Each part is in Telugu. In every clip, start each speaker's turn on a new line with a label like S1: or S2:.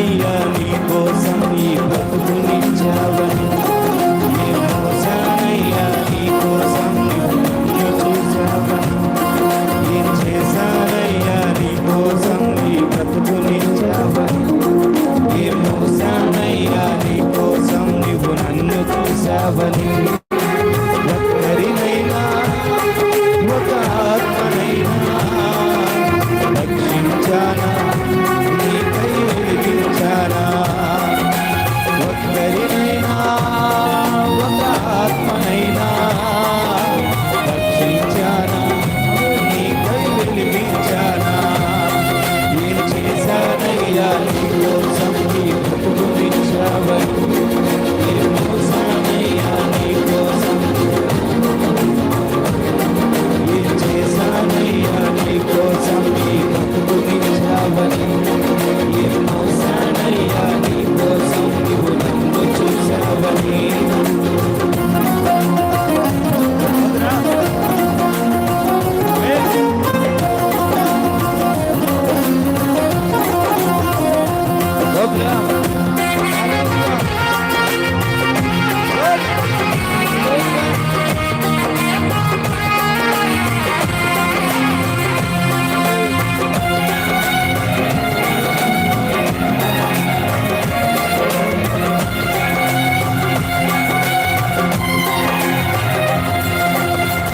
S1: మోసానయ్యా నీ కోసం ఈ బ్రతుకునిచ్చావని, ఏం మోసానయ్యా నీ కోసం నిన్ను చూసావని, ఏం చేశానయ్యా నీ కోసం ఈ బ్రతుకునిచ్చావని, ఏం మోసానయ్యా నీ కోసం నువ్వు నన్ను చూసావని. ఒక్కరినైనా ఒక ఆత్మనైనా రక్షించానా, నీకై వెలిగించానా. ఒక్కరినైనా ఒక ఆత్మనైనా రక్షించానా, నీకై వెలిగించానా. ఏం చేశానయ్యా నీ కోసం నీ బ్రతుకునిచ్చావని, ఏం మోసానయ్యా నీ కోసం, ఏం చేశానయ్యా నీ కోసం నీ బ్రతుకునిచ్చావని, ఏం మోసానయ్యా నీ కోసం నువ్వు నన్ను చూసావని.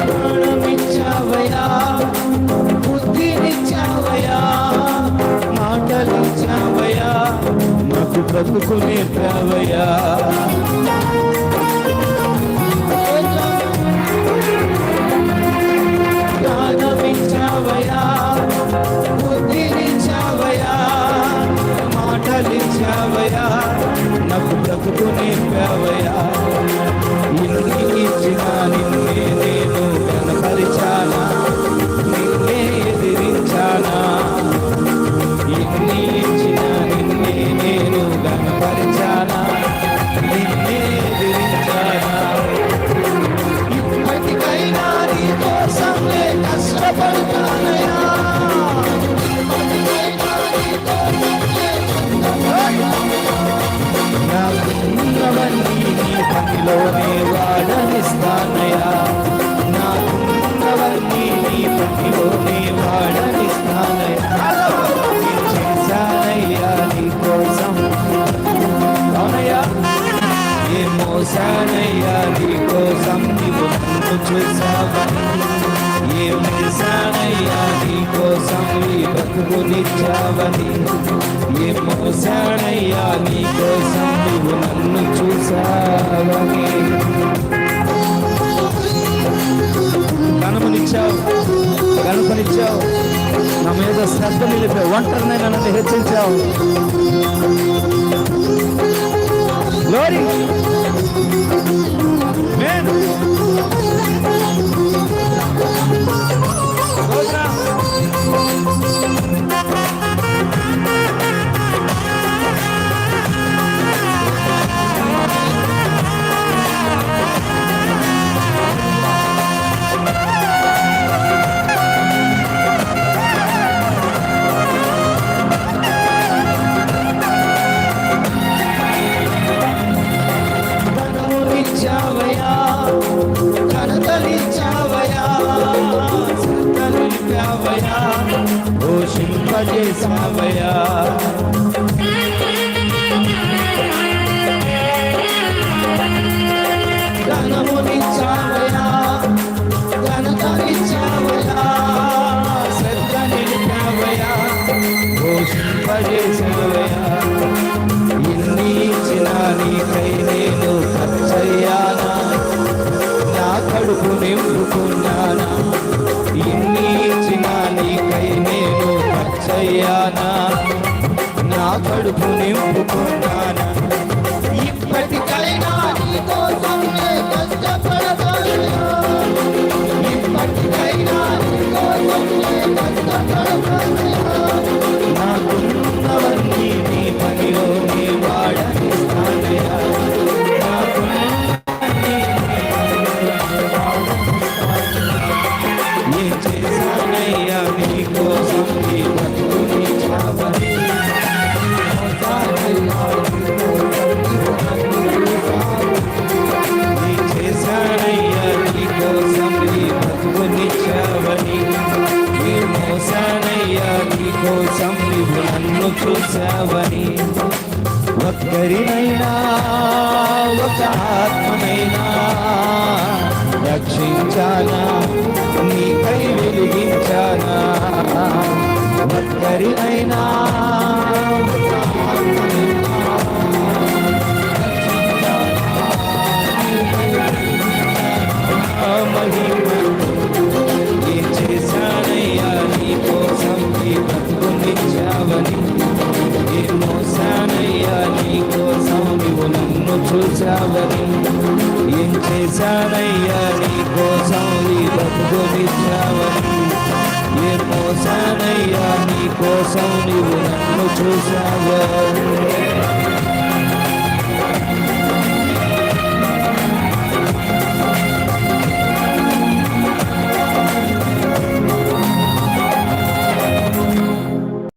S1: ప్రాణమిచ్చావయ్యా, బుద్ధినిచ్చావయ్యా, మాటలిచ్చావయ్యా, నాకు బ్రతుకు నేర్పావయ్యా. ప్రాణమిచ్చావయ్యా, బుద్ధినిచ్చావయ్యా, మాటలిచ్చావయ్యా, నాకు బ్రతుకు నేర్పావయ్యా. ఇన్ని ఇచ్చిన నిన్నే నేను కనపరిచానా, నిన్నే ఎదిరించానా. ఇన్ని ఇచ్చిన నిన్నే నేను కనపరిచానా, నిన్నే ఎదిరించానా. ఇప్పటికైనా నీ కోసమే కష్టపడతానయ్యా, నాకున్నవన్నీ నీ పనిలోనే వాడనిస్తానయ్యా, నాకున్నవన్నీ నీ పనిలోనే వాడనిస్తానయ్యా. ఏం చేశానయ్యా నీ కోసం, అవునయ్యా, ఏం మోసానయ్యా నీ కోసం నువ్వు నన్ను చూసావని, ఏం చేశానయ్యా నీ కోసం ఈ బ్రతుకునిచ్చావని, ఏం మోసానయ్యా నీ కోసం నువ్వు నన్ను చూసావని. కనుమనిచ్చావు, కనుపనిచ్చావు, నా మీద శ్రద్ధ నిలిపావు, ఒంటరినైనా నన్ను హెచ్చించావు. గ్లోరీ నేను పోషింపజేసావయ్యా, ధనమునిచ్చావయ్యా, ఘనతనిచ్చావయ్యా, శ్రద్ధ నిలిపావయ్యా, పోషింపజేసావయ్యా. ఇన్ని ఇచ్చిన నీకై నేను ఖర్చయ్యానా, నా కడుపు నింపుకున్నానా. ఇన్ని ఇచ్చిన నీకై నేను ఖర్చయ్యానా, నా కడుపు నింపుకున్నానా. ఇప్పటికైనా నీ కోసమే కష్టపడతానయ్యా, ఇప్పటికైనా నీ కోసమే కష్టపడతానయ్యా. నాకున్నవన్నీ నీ పనిలోనే వాడనిస్తానయ్యా, ఏం చేశానయ్యా నీ కోసం ఈ బ్రతుకునిచ్చావని, కోసం నీవు నన్ను చూసావని, ఒక్కరినైనా ఒక ఆత్మనైనా రక్షించానా, నీకై వెలిగించానా. ఒక్కరినైనా ఒక ఆత్మనైనా ఏం చేశానయ్యా నీ కోసం నీ బ్రతుకునిచ్చావని, ఏం మోసానయ్యా నీ కోసం నువ్వు నన్ను చూసావని, ఏం చేశానయ్యా నీ కోసం నీ బ్రతుకునిచ్చావని, ఏం మోసానయ్యా నీ కోసం నువ్వు నన్ను చూసావని.